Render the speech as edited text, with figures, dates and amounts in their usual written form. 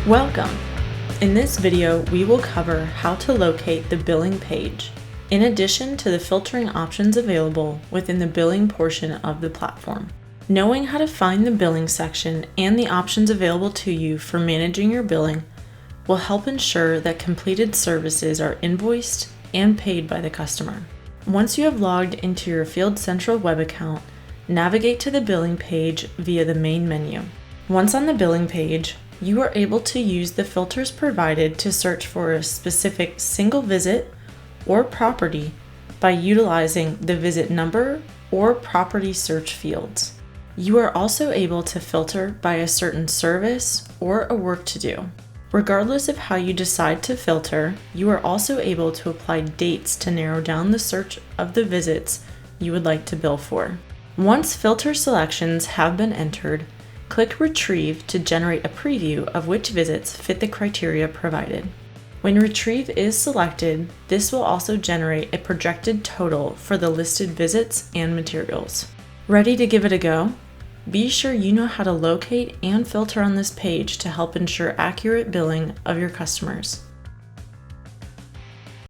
Welcome! In this video, we will cover how to locate the billing page, in addition to the filtering options available within the billing portion of the platform. Knowing how to find the billing section and the options available to you for managing your billing will help ensure that completed services are invoiced and paid by the customer. Once you have logged into your Field Central web account, navigate to the billing page via the main menu. Once on the billing page, you are able to use the filters provided to search for a specific single visit or property by utilizing the visit number or property search fields. You are also able to filter by a certain service or a work to do. Regardless of how you decide to filter, you are also able to apply dates to narrow down the search of the visits you would like to bill for. Once filter selections have been entered, click Retrieve to generate a preview of which visits fit the criteria provided. When Retrieve is selected, this will also generate a projected total for the listed visits and materials. Ready to give it a go? Be sure you know how to locate and filter on this page to help ensure accurate billing of your customers.